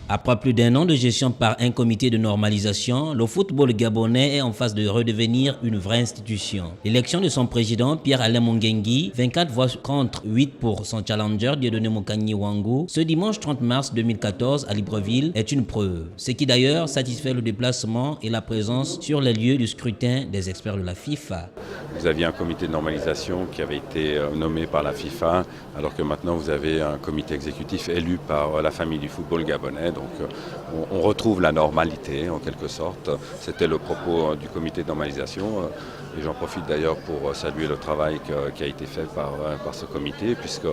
Après plus d'un an de gestion par un comité de normalisation, le football gabonais est en phase de redevenir une vraie institution. L'élection de son président, Pierre-Alain Mongengi, 24 voix contre 8 pour son challenger Dieudonné Mokanyi Wangou, ce dimanche 30 mars 2014 à Libreville est une preuve. Ce qui d'ailleurs satisfait le déplacement et la présence sur les lieux du scrutin des experts de la FIFA. Vous aviez un comité de normalisation qui avait été nommé par la FIFA, alors que maintenant vous avez un comité exécutif élu par la famille du football gabonais. Donc on retrouve la normalité en quelque sorte. C'était le propos du comité de normalisation. Et j'en profite d'ailleurs pour saluer le travail qui a été fait par ce comité, puisque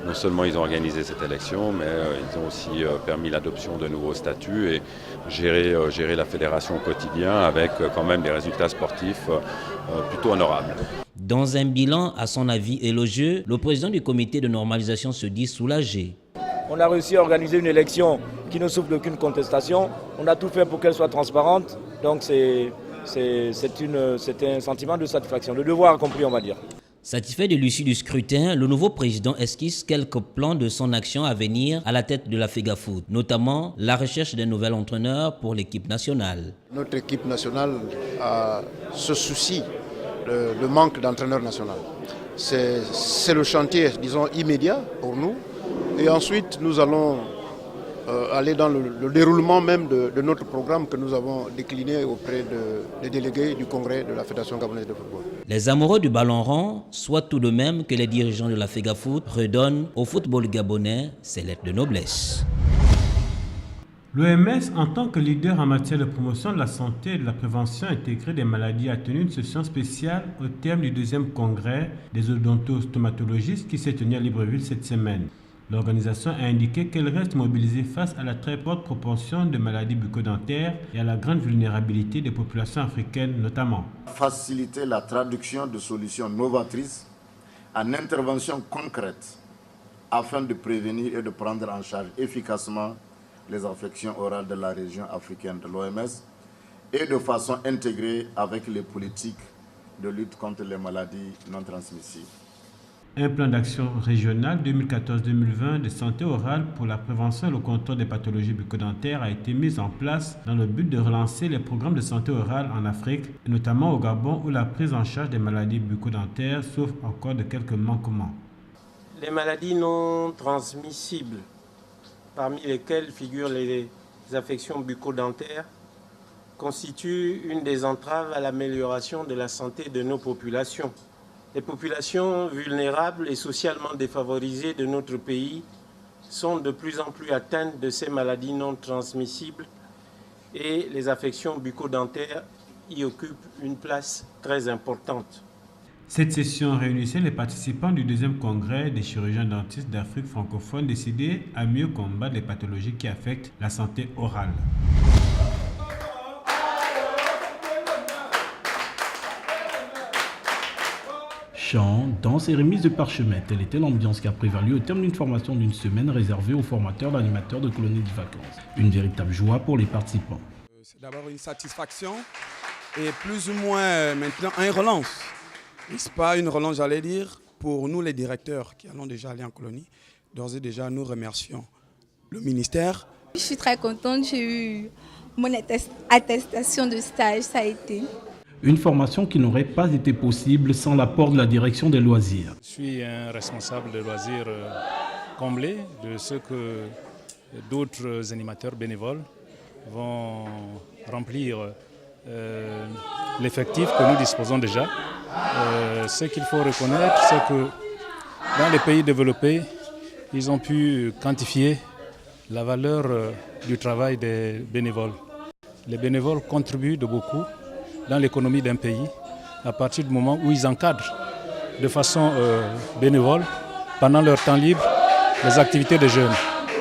non seulement ils ont organisé cette élection, mais ils ont aussi permis l'adoption de nouveaux statuts et gérer la fédération au quotidien avec quand même des résultats sportifs plutôt honorables. Dans un bilan à son avis élogieux, le président du comité de normalisation se dit soulagé. On a réussi à organiser une élection qui ne souffre d'aucune contestation. On a tout fait pour qu'elle soit transparente. Donc c'est un sentiment de satisfaction, de devoir accompli, on va dire. Satisfait de l'issue du scrutin, le nouveau président esquisse quelques plans de son action à venir à la tête de la FEGAFOOT, notamment la recherche d'un nouvel entraîneur pour l'équipe nationale. Notre équipe nationale a ce souci, le manque d'entraîneur national. C'est le chantier, disons, immédiat pour nous. Et ensuite, nous allons aller dans le déroulement même de notre programme que nous avons décliné auprès des délégués du Congrès de la Fédération gabonaise de football. Les amoureux du ballon rond souhaitent tout de même que les dirigeants de la FEGAFOOT redonnent au football gabonais ses lettres de noblesse. L'OMS, en tant que leader en matière de promotion de la santé et de la prévention intégrée des maladies, a tenu une session spéciale au terme du deuxième congrès des odontostomatologistes qui s'est tenu à Libreville cette semaine. L'organisation a indiqué qu'elle reste mobilisée face à la très forte proportion de maladies bucco-dentaires et à la grande vulnérabilité des populations africaines notamment. Faciliter la traduction de solutions novatrices en interventions concrètes afin de prévenir et de prendre en charge efficacement les affections orales de la région africaine de l'OMS et de façon intégrée avec les politiques de lutte contre les maladies non transmissibles. Un plan d'action régional 2014-2020 de santé orale pour la prévention et le contrôle des pathologies bucco-dentaires a été mis en place dans le but de relancer les programmes de santé orale en Afrique, et notamment au Gabon où la prise en charge des maladies bucco-dentaires souffre encore de quelques manquements. Les maladies non transmissibles, parmi lesquelles figurent les affections bucco-dentaires, constituent une des entraves à l'amélioration de la santé de nos populations. Les populations vulnérables et socialement défavorisées de notre pays sont de plus en plus atteintes de ces maladies non transmissibles et les affections bucco-dentaires y occupent une place très importante. Cette session réunissait les participants du deuxième congrès des chirurgiens dentistes d'Afrique francophone décidés à mieux combattre les pathologies qui affectent la santé orale. Chants, danse et remise de parchemin, telle était l'ambiance qui a prévalu au terme d'une formation d'une semaine réservée aux formateurs d'animateurs de colonies de vacances. Une véritable joie pour les participants. C'est d'abord une satisfaction et plus ou moins maintenant une relance. N'est-ce pas une relance, j'allais dire, pour nous les directeurs qui allons déjà aller en colonie. D'ores et déjà, nous remercions le ministère. Je suis très contente, j'ai eu mon attestation de stage, ça a été. Une formation qui n'aurait pas été possible sans l'apport de la direction des loisirs. Je suis un responsable de loisirs comblé de ce que d'autres animateurs bénévoles vont remplir l'effectif que nous disposons déjà. Ce qu'il faut reconnaître, c'est que dans les pays développés, ils ont pu quantifier la valeur du travail des bénévoles. Les bénévoles contribuent de beaucoup dans l'économie d'un pays à partir du moment où ils encadrent de façon bénévole, pendant leur temps libre, les activités des jeunes.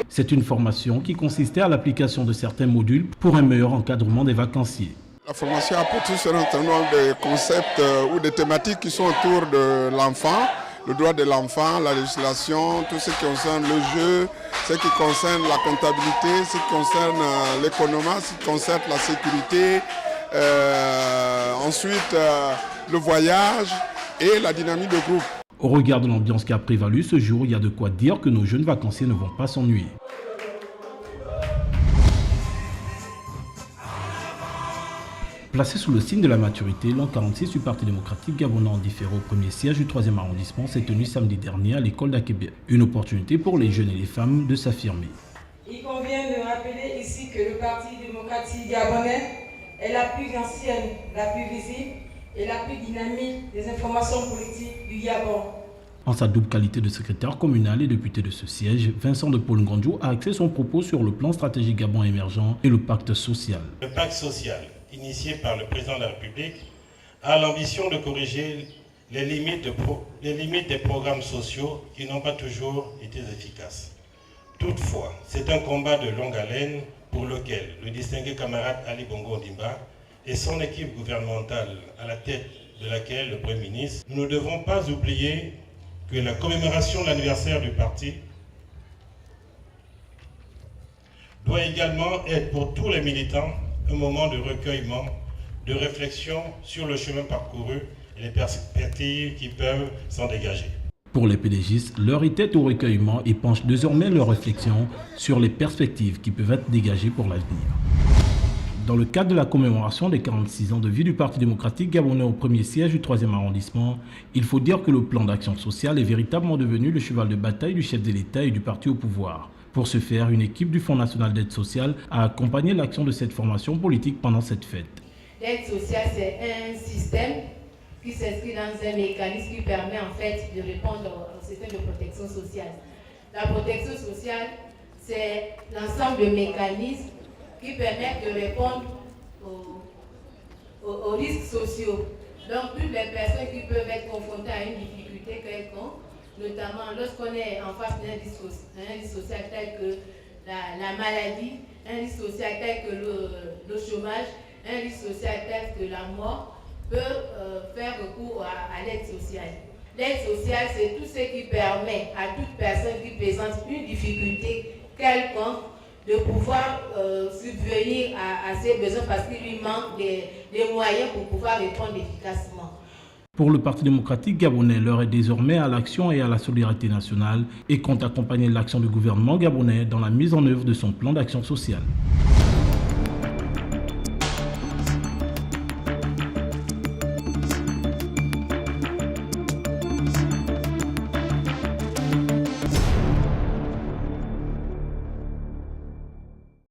C'est une formation qui consistait à l'application de certains modules pour un meilleur encadrement des vacanciers. La formation apporte un certain nombre de concepts ou de thématiques qui sont autour de l'enfant, le droit de l'enfant, la législation, tout ce qui concerne le jeu, ce qui concerne la comptabilité, ce qui concerne l'économie, ce qui concerne la sécurité, ensuite le voyage et la dynamique de groupe. Au regard de l'ambiance qui a prévalu ce jour, il y a de quoi dire que nos jeunes vacanciers ne vont pas s'ennuyer. Placé sous le signe de la maturité, l'an 46 du Parti démocratique gabonais en différé au premier siège du 3e arrondissement s'est tenu samedi dernier à l'école d'Akébé. Une opportunité pour les jeunes et les femmes de s'affirmer. Il convient de rappeler ici que le Parti démocratique gabonais est la plus ancienne, la plus visible et la plus dynamique des informations politiques du Gabon. En sa double qualité de secrétaire communal et député de ce siège, Vincent de Paul Ngondjou a axé son propos sur le plan stratégique Gabon émergent et le pacte social. Le pacte social, initié par le président de la République, a l'ambition de corriger les limites des programmes sociaux qui n'ont pas toujours été efficaces. Toutefois, c'est un combat de longue haleine pour lequel le distingué camarade Ali Bongo Ondimba et son équipe gouvernementale à la tête de laquelle le Premier ministre, nous ne devons pas oublier que la commémoration de l'anniversaire du parti doit également être pour tous les militants un moment de recueillement, de réflexion sur le chemin parcouru et les perspectives qui peuvent s'en dégager. Pour les PDGistes, l'heure était au recueillement et penchent désormais leur réflexion sur les perspectives qui peuvent être dégagées pour l'avenir. Dans le cadre de la commémoration des 46 ans de vie du Parti démocratique gabonais au premier siège du 3e arrondissement, il faut dire que le plan d'action sociale est véritablement devenu le cheval de bataille du chef de l'État et du parti au pouvoir. Pour ce faire, une équipe du Fonds national d'aide sociale a accompagné l'action de cette formation politique pendant cette fête. L'aide sociale, c'est un système qui s'inscrit dans un mécanisme qui permet en fait de répondre au système de protection sociale. La protection sociale, c'est l'ensemble de mécanismes qui permettent de répondre aux risques sociaux. Donc, toutes les personnes qui peuvent être confrontées à une difficulté quelconque, notamment lorsqu'on est en face d'un risque social tel que la maladie, un risque social tel que le chômage, un risque social tel que la mort, peut faire recours à l'aide sociale. L'aide sociale, c'est tout ce qui permet à toute personne qui présente une difficulté quelconque de pouvoir subvenir à ses besoins parce qu'il lui manque des moyens pour pouvoir répondre efficacement. Pour le Parti démocratique gabonais, l'heure est désormais à l'action et à la solidarité nationale et compte accompagner l'action du gouvernement gabonais dans la mise en œuvre de son plan d'action sociale.